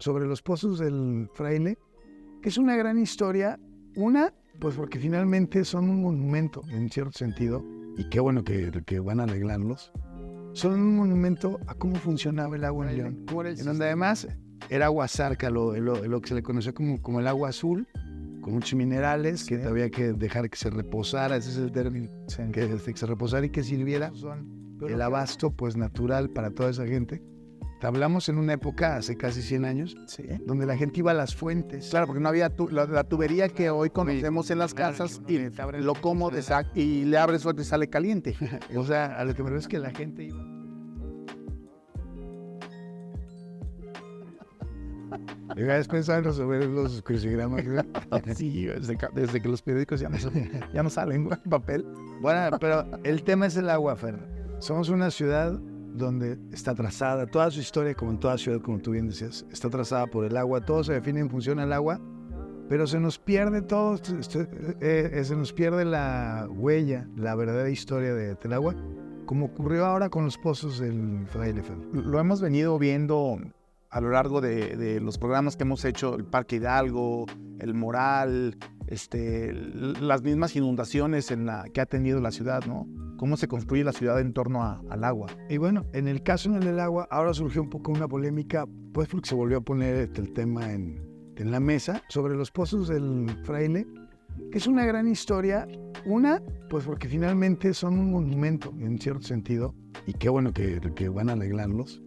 sobre los pozos del Fraile, que es una gran historia. Pues porque finalmente son un monumento, en cierto sentido, y qué bueno que van a arreglarlos. Son un monumento a cómo funcionaba el agua en León, en donde además era agua zarca, lo que se le conoció como el agua azul, con muchos minerales, que había que dejar que se reposara, ese es el término, que se reposara y que sirviera el abasto pues natural para toda esa gente. Hablamos en una época, hace casi 100 años, donde la gente iba a las fuentes. Claro, porque no había la tubería que hoy conocemos en las casas y lo cómodo y le abres suerte y sale caliente. O sea, a lo que me refiero es que la gente iba. ¿Has pensado sobre los crucigramas? Sí, desde que los periódicos ya no salen en papel. Bueno, pero el tema es el agua, Fer. Somos una ciudad donde está trazada, toda su historia, como en toda ciudad, como tú bien decías, está trazada por el agua, todo se define en función al agua, pero se nos pierde todo, se nos pierde la huella, la verdadera historia del agua, como ocurrió ahora con los pozos del Fraile. Lo hemos venido viendo a lo largo de los programas que hemos hecho, el Parque Hidalgo, el Moral, las mismas inundaciones que ha tenido la ciudad, ¿no? Cómo se construye la ciudad en torno al agua. Y bueno, en el caso del agua, ahora surgió un poco una polémica, pues porque se volvió a poner el tema en la mesa sobre los pozos del Fraile, que es una gran historia. Pues porque finalmente son un monumento, en cierto sentido, y qué bueno que van a arreglarlos.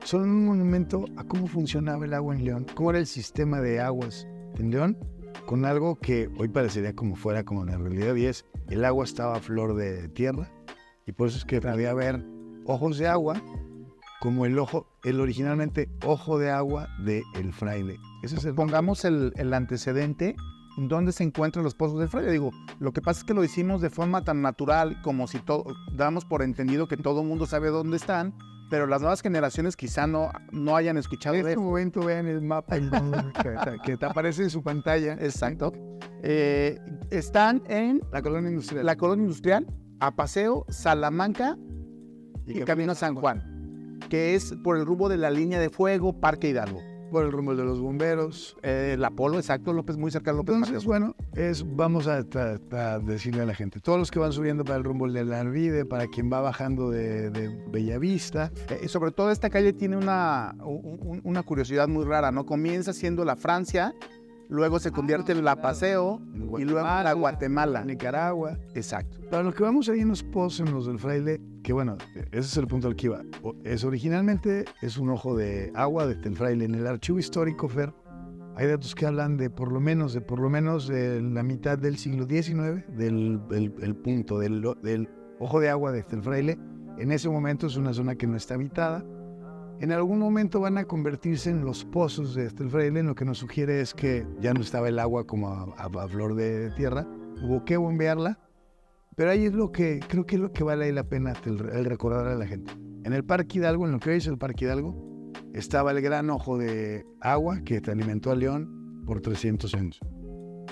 Son un monumento a cómo funcionaba el agua en León, cómo era el sistema de aguas en León, con algo que hoy parecería como fuera como en la realidad, y es el agua estaba a flor de tierra, y por eso es que podía haber ojos de agua, como el originalmente ojo de agua del Fraile. Pongamos el antecedente en dónde se encuentran los pozos del Fraile. Digo, lo que pasa es que lo hicimos de forma tan natural, como si damos por entendido que todo el mundo sabe dónde están, pero las nuevas generaciones quizá no hayan escuchado de eso. En este momento vean el mapa que te aparece en su pantalla. Exacto. Están en la colonia industrial. La colonia industrial, a Paseo, Salamanca y Camino a San Juan, que es por el rumbo de la línea de fuego, Parque Hidalgo. Por el rumbo de los bomberos. El Apolo, exacto, López, muy cerca de López. Entonces, bueno, vamos a decirle a la gente, todos los que van subiendo para el rumbo de la Arvide, para quien va bajando de Bellavista. Sobre todo esta calle tiene una curiosidad muy rara, ¿no? Comienza siendo la Francia, luego se convierte en la Paseo y luego la Guatemala. Nicaragua. Exacto. Para los que vamos ahí en los pozos, en los del Fraile, que bueno, ese es el punto al que iba. Originalmente es un ojo de agua del Fraile. En el archivo histórico, Fer, hay datos que hablan de por lo menos de la mitad del siglo XIX, del punto del ojo de agua del Fraile. En ese momento es una zona que no está habitada. En algún momento van a convertirse en los pozos del Fraile, lo que nos sugiere es que ya no estaba el agua como a flor de tierra, hubo que bombearla, pero ahí creo que es lo que vale la pena el recordar a la gente. En el Parque Hidalgo, en lo que hoy es el Parque Hidalgo, estaba el gran ojo de agua que te alimentó a León por 300 años.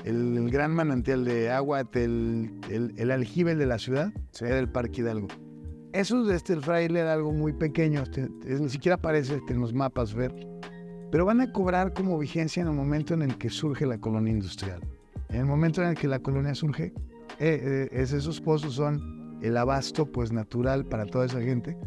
El gran manantial de agua, el aljibe de la ciudad, era el Parque Hidalgo. Eso desde el Fraile era algo muy pequeño, ni siquiera aparece en los mapas ver, pero van a cobrar como vigencia en el momento en el que surge la colonia industrial. En el momento en el que la colonia surge, esos pozos son el abasto pues natural para toda esa gente.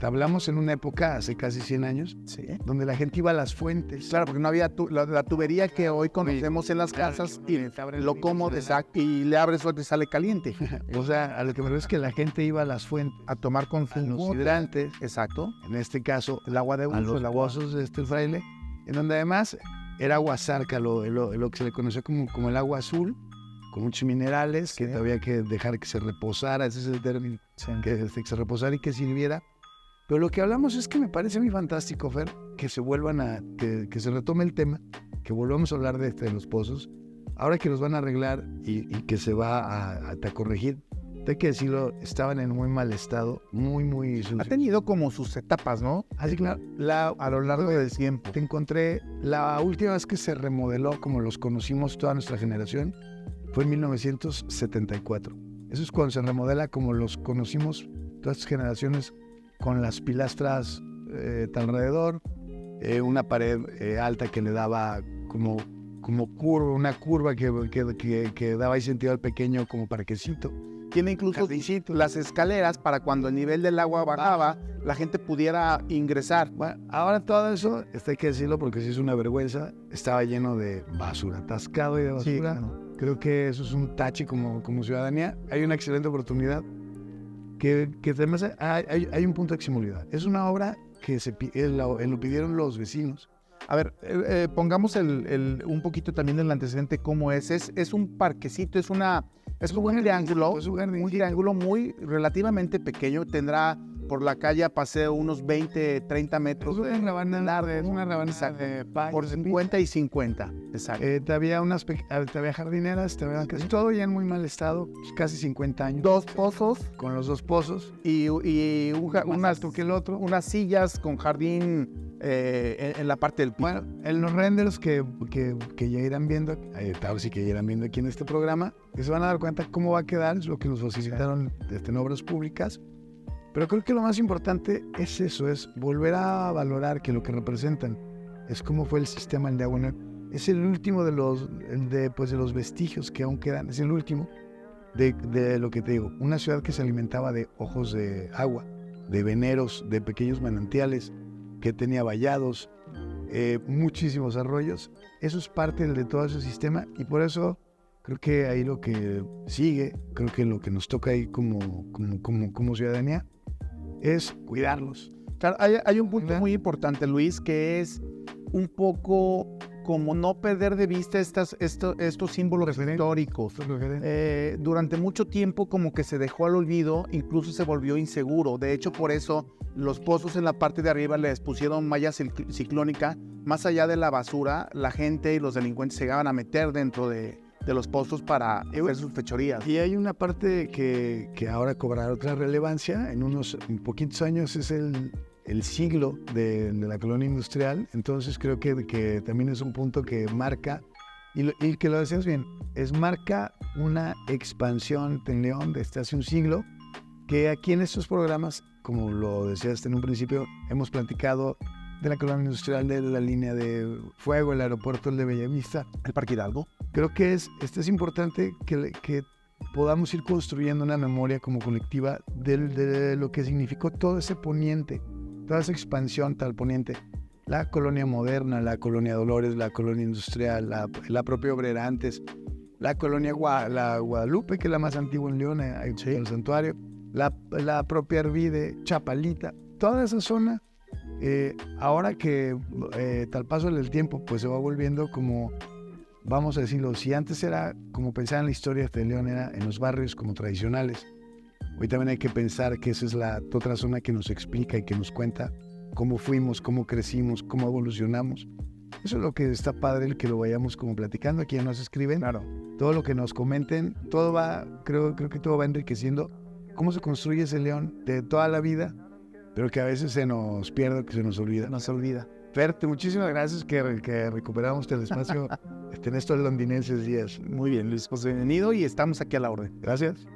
Hablamos en una época, hace casi 100 años, donde la gente iba a las fuentes. Claro, porque no había la tubería que hoy conocemos en las casas y lo cómodo y le abres suerte y sale caliente. O sea, a lo que me refiero es que la gente iba a las fuentes a tomar con los hidrantes. Exacto. En este caso, el agua de uso, a los pozos de Fraile, en donde además era agua zarca, lo que se le conoció como el agua azul, con muchos minerales, que había que dejar que se reposara, ese es el término, que se reposara y que sirviera. Pero lo que hablamos es que me parece muy fantástico, Fer, que se que se retome el tema, que volvamos a hablar de los pozos, ahora que los van a arreglar y que se va a corregir. Hay que decirlo, estaban en muy mal estado, muy sucios. Ha tenido como sus etapas, ¿no? Así claro, a lo largo del tiempo. Te encontré, la última vez que se remodeló como los conocimos toda nuestra generación, fue en 1974. Eso es cuando se remodela como los conocimos todas las generaciones, con las pilastras alrededor, una pared alta que le daba como curva, una curva que daba ahí sentido al pequeño como parquecito. Tiene incluso las escaleras para cuando el nivel del agua bajaba, la gente pudiera ingresar. Bueno, ahora todo eso, hay que decirlo porque sí es una vergüenza, estaba lleno de basura, atascado y de basura. Sí, claro. Creo que eso es un tache como ciudadanía. Hay una excelente oportunidad que además hay un punto de accesibilidad. Es una obra que lo pidieron los vecinos. A ver, pongamos un poquito también el antecedente cómo es. Es un parquecito, es como un triángulo muy relativamente pequeño. Tendrá por la calle a paseo unos 20, 30 metros. Es una rabanada de por 50 y 50. Exacto. Había jardineras, casi todo ya en muy mal estado, casi 50 años. 2 pozos. Con los 2 pozos. Y más alto que el otro. Unas sillas con jardín en la parte del piso. Bueno, en los renders que ya irán viendo, ahora sí que ya irán viendo aquí en este programa, que se van a dar cuenta cómo va a quedar, es lo que nos facilitaron en obras públicas. Pero creo que lo más importante es eso, es volver a valorar que lo que representan es cómo fue el sistema de agua. Es el último de los vestigios que aún quedan, es el último de lo que te digo, una ciudad que se alimentaba de ojos de agua, de veneros, de pequeños manantiales, que tenía vallados, muchísimos arroyos. Eso es parte de todo ese sistema y por eso creo que ahí lo que sigue, creo que lo que nos toca ahí como ciudadanía es cuidarlos. Claro, hay un punto muy importante, Luis, que es un poco como no perder de vista estos símbolos históricos. Durante mucho tiempo como que se dejó al olvido, incluso se volvió inseguro. De hecho, por eso los pozos en la parte de arriba les pusieron malla ciclónica. Más allá de la basura, la gente y los delincuentes se llegaban a meter dentro de los pozos para hacer sus fechorías. Y hay una parte que ahora cobrará otra relevancia. En unos poquitos años es el siglo de la colonia industrial. Entonces creo que también es un punto que marca, y que lo decías bien, marca una expansión en León desde hace un siglo, que aquí en estos programas, como lo decías en un principio, hemos platicado de la colonia industrial, de la línea de fuego, el aeropuerto de Bellavista, el Parque Hidalgo. Creo que es importante que podamos ir construyendo una memoria como colectiva de lo que significó todo ese poniente, toda esa expansión tal poniente. La colonia moderna, la colonia Dolores, la colonia industrial, la propia Obrera antes, la colonia la Guadalupe, que es la más antigua en León, el santuario, la propia Arvide, Chapalita, toda esa zona. Ahora que tal paso del tiempo pues se va volviendo como, vamos a decirlo, si antes era como pensar en la historia de León, era en los barrios como tradicionales, hoy también hay que pensar que esa es la otra zona que nos explica y que nos cuenta cómo fuimos, cómo crecimos, cómo evolucionamos. Eso es lo que está padre, el que lo vayamos como platicando. Aquí ya nos escriben, claro, todo lo que nos comenten, todo va, creo que todo va enriqueciendo cómo se construye ese León de toda la vida, pero que a veces se nos pierde, que se nos olvida. Fer, muchísimas gracias que recuperamos el espacio en estos londinenses días. Muy bien, Luis, pues bienvenido y estamos aquí a la orden. Gracias.